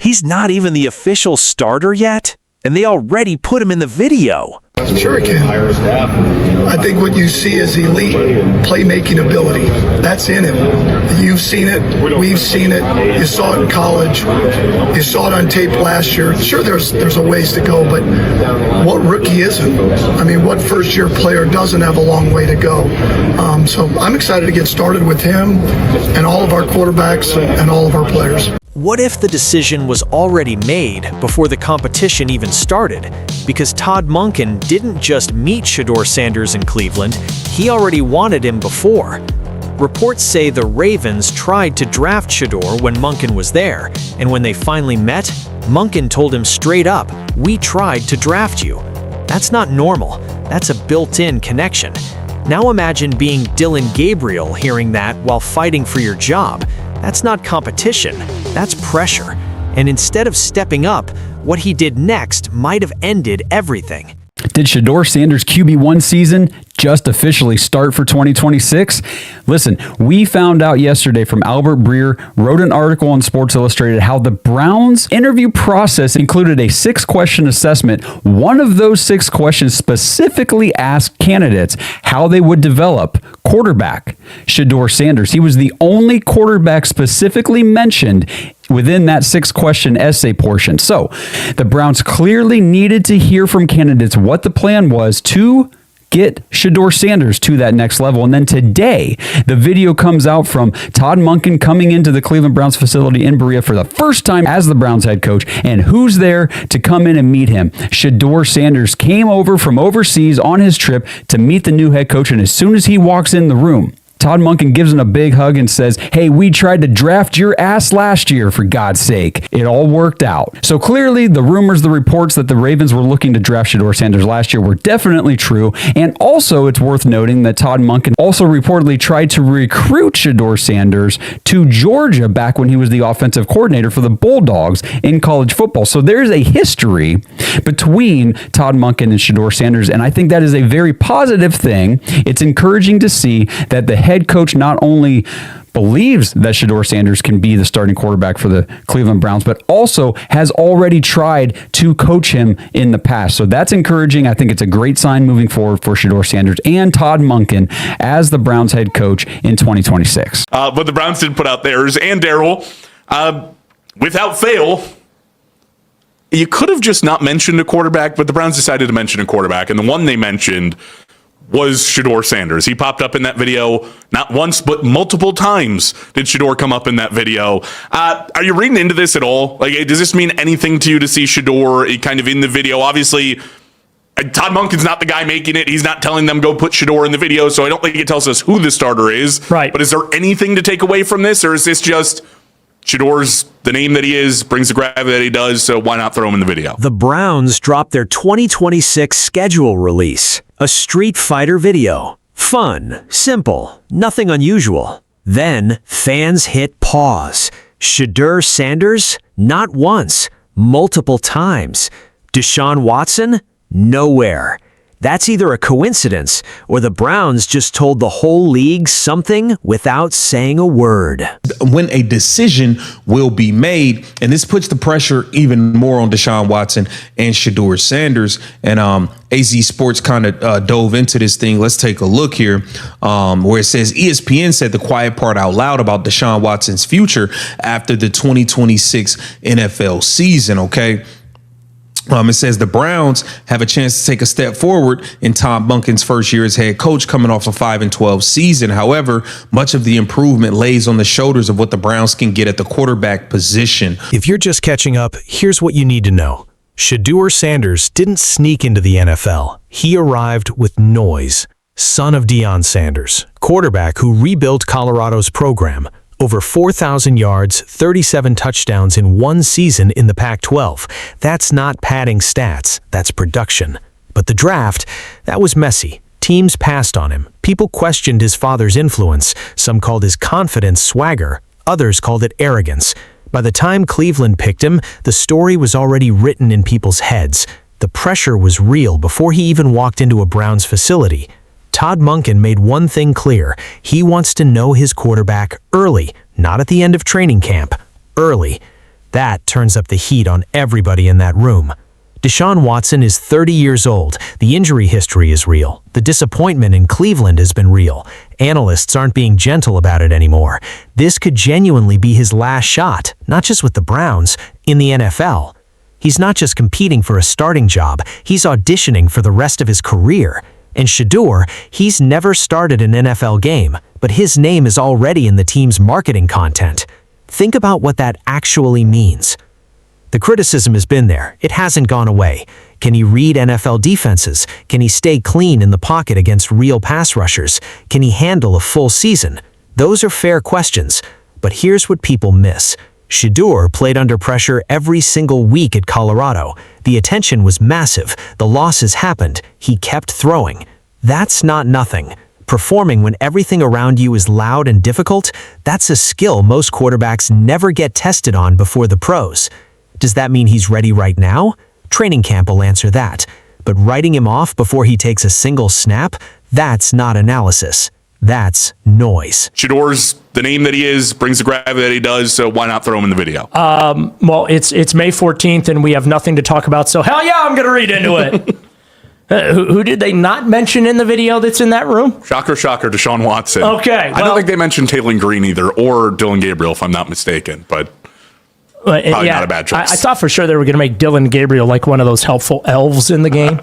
He's not even the official starter yet, and they already put him in the video. Sure it can. I think what you see is elite playmaking ability. That's in him. You've seen it. We've seen it. You saw it in college. You saw it on tape last year. Sure, there's a ways to go, but what rookie isn't? I mean, what first-year player doesn't have a long way to go? So I'm excited to get started with him and all of our quarterbacks and all of our players. What if the decision was already made before the competition even started? Because Todd Monken didn't just meet Shedeur Sanders in Cleveland, he already wanted him before. Reports say the Ravens tried to draft Shedeur when Monken was there, and when they finally met, Monken told him straight up, "We tried to draft you." That's not normal. That's a built-in connection. Now imagine being Dylan Gabriel hearing that while fighting for your job. That's not competition, that's pressure. And instead of stepping up, what he did next might have ended everything. Did Shedeur Sanders' QB1 season just officially start for 2026? Listen, we found out yesterday from Albert Breer, wrote an article on Sports Illustrated, how the Browns' interview process included a 6-question assessment. One of those 6 questions specifically asked candidates how they would develop quarterback Shedeur Sanders. He was the only quarterback specifically mentioned within that 6-question essay portion. So the Browns clearly needed to hear from candidates what the plan was to get Shedeur Sanders to that next level. And then today, the video comes out from Todd Monken coming into the Cleveland Browns facility in Berea for the first time as the Browns head coach. And who's there to come in and meet him? Shedeur Sanders came over from overseas on his trip to meet the new head coach. And as soon as he walks in the room, Todd Monken gives him a big hug and says, "Hey, we tried to draft your ass last year, for God's sake." It all worked out. So clearly, the rumors, the reports that the Ravens were looking to draft Shedeur Sanders last year were definitely true. And also, it's worth noting that Todd Monken also reportedly tried to recruit Shedeur Sanders to Georgia back when he was the offensive coordinator for the Bulldogs in college football. So there's a history between Todd Monken and Shedeur Sanders, and I think that is a very positive thing. It's encouraging to see that the head coach not only believes that Shedeur Sanders can be the starting quarterback for the Cleveland Browns, but also has already tried to coach him in the past. So that's encouraging. I think it's a great sign moving forward for Shedeur Sanders and Todd Monken as the Browns head coach in 2026. But the Browns did put out theirs, and Daryl, without fail, you could have just not mentioned a quarterback, but the Browns decided to mention a quarterback, and the one they mentioned was Shedeur Sanders. He popped up in that video not once, but multiple times did Shedeur come up in that video. Are you reading into this at all? Like, does this mean anything to you to see Shedeur kind of in the video? Obviously, Todd Monken's not the guy making it. He's not telling them go put Shedeur in the video, so I don't think it tells us who the starter is. Right. But is there anything to take away from this, or is this just Shedeur's the name that he is, brings the gravity that he does, so why not throw him in the video? The Browns dropped their 2026 schedule release, a Street Fighter video. Fun, simple, nothing unusual. Then fans hit pause. Shedeur Sanders? Not once, multiple times. Deshaun Watson? Nowhere. That's either a coincidence or the Browns just told the whole league something without saying a word. When a decision will be made, and this puts the pressure even more on Deshaun Watson and Shedeur Sanders, and AZ Sports kind of dove into this thing. Let's take a look here, where it says ESPN said the quiet part out loud about Deshaun Watson's future after the 2026 NFL season, okay? It says the Browns have a chance to take a step forward in Todd Monken's first year as head coach, coming off a 5-12 season. However, much of the improvement lays on the shoulders of what the Browns can get at the quarterback position. If you're just catching up, here's what you need to know. Shedeur Sanders didn't sneak into the NFL. He arrived with noise. Son of Deion Sanders, quarterback who rebuilt Colorado's program. Over 4,000 yards, 37 touchdowns in one season in the Pac-12. That's not padding stats, that's production. But the draft, that was messy. Teams passed on him. People questioned his father's influence. Some called his confidence swagger. Others called it arrogance. By the time Cleveland picked him, the story was already written in people's heads. The pressure was real before he even walked into a Browns facility. Todd Monken made one thing clear. He wants to know his quarterback early, not at the end of training camp. Early. That turns up the heat on everybody in that room. Deshaun Watson is 30 years old. The injury history is real. The disappointment in Cleveland has been real. Analysts aren't being gentle about it anymore. This could genuinely be his last shot, not just with the Browns, in the NFL. He's not just competing for a starting job, he's auditioning for the rest of his career. And Shedeur, he's never started an NFL game, but his name is already in the team's marketing content. Think about what that actually means. The criticism has been there. It hasn't gone away. Can he read NFL defenses? Can he stay clean in the pocket against real pass rushers? Can he handle a full season? Those are fair questions. But here's what people miss. Shedeur played under pressure every single week at Colorado. The attention was massive. The losses happened. He kept throwing. That's not nothing. Performing when everything around you is loud and difficult, that's a skill most quarterbacks never get tested on before the pros. Does that mean he's ready right now? Training camp will answer that. But writing him off before he takes a single snap, that's not analysis. That's noise. Shedeur's the name that he is, brings the gravity that he does, so why not throw him in the video? Well, it's May 14th, and we have nothing to talk about, so hell yeah, I'm going to read into it. Who did they not mention in the video that's in that room? Shocker, shocker, Deshaun Watson. Okay. I don't think they mentioned Taylor Green either, or Dylan Gabriel, if I'm not mistaken, but probably not a bad choice. I thought for sure they were going to make Dylan Gabriel like one of those helpful elves in the game.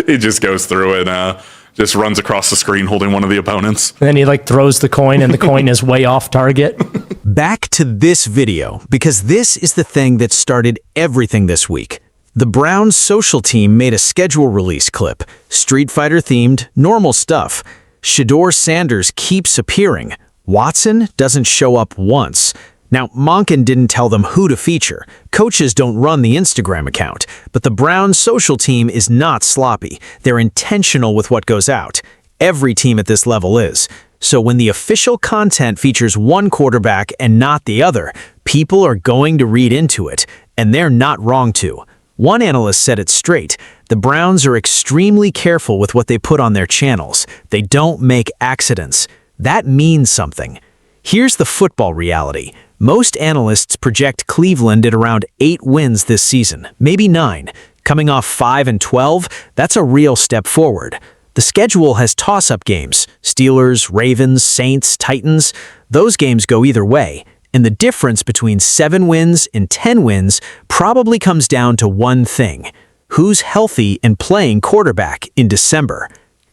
He just goes through and just runs across the screen holding one of the opponents. And then he like throws the coin, and the coin is way off target. Back to this video, because this is the thing that started everything this week. The Browns social team made a schedule release clip, Street Fighter themed, normal stuff. Shedeur Sanders keeps appearing. Watson doesn't show up once. Now, Monken didn't tell them who to feature. Coaches don't run the Instagram account, but the Browns social team is not sloppy. They're intentional with what goes out. Every team at this level is. So when the official content features one quarterback and not the other, people are going to read into it, and they're not wrong to. One analyst said it straight. The Browns are extremely careful with what they put on their channels. They don't make accidents. That means something. Here's the football reality. Most analysts project Cleveland at around 8 wins this season, maybe 9. Coming off 5-12, that's a real step forward. The schedule has toss-up games. Steelers, Ravens, Saints, Titans. Those games go either way. And the difference between 7 wins and 10 wins probably comes down to one thing. Who's healthy and playing quarterback in December?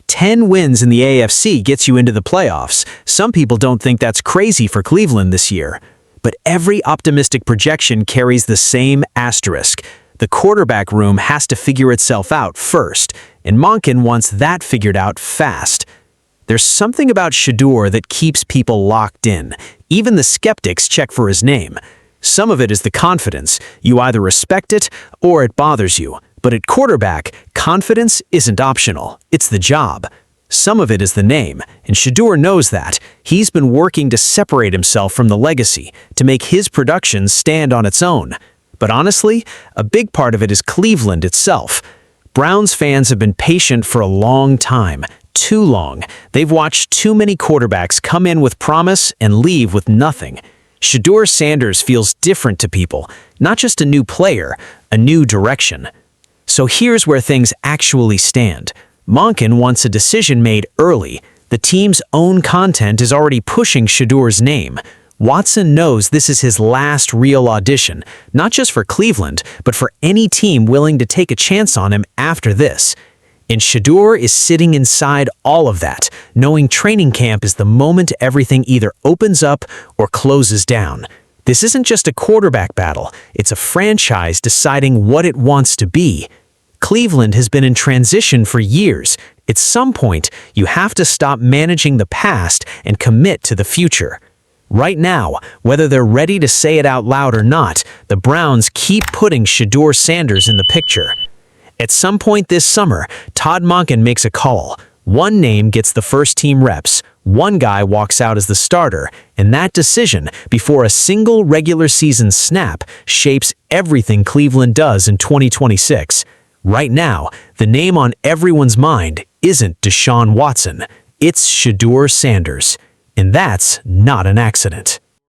10 wins in the AFC gets you into the playoffs. Some people don't think that's crazy for Cleveland this year. But every optimistic projection carries the same asterisk. The quarterback room has to figure itself out first, and Monken wants that figured out fast. There's something about Shedeur that keeps people locked in. Even the skeptics check for his name. Some of it is the confidence. You either respect it or it bothers you. But at quarterback, confidence isn't optional. It's the job. Some of it is the name, and Shedeur knows that. He's been working to separate himself from the legacy, to make his production stand on its own. But honestly, a big part of it is Cleveland itself. Browns fans have been patient for a long time. Too long. They've watched too many quarterbacks come in with promise and leave with nothing. Shedeur Sanders feels different to people, not just a new player, a new direction. So here's where things actually stand. Monken wants a decision made early. The team's own content is already pushing Shedeur's name. Watson knows this is his last real audition, not just for Cleveland, but for any team willing to take a chance on him after this. And Shedeur is sitting inside all of that, knowing training camp is the moment everything either opens up or closes down. This isn't just a quarterback battle, it's a franchise deciding what it wants to be. Cleveland has been in transition for years. At some point, you have to stop managing the past and commit to the future. Right now, whether they're ready to say it out loud or not, the Browns keep putting Shedeur Sanders in the picture. At some point this summer, Todd Monken makes a call. One name gets the first team reps, one guy walks out as the starter, and that decision, before a single regular season snap, shapes everything Cleveland does in 2026. Right now, the name on everyone's mind isn't Deshaun Watson, it's Shedeur Sanders. And that's not an accident.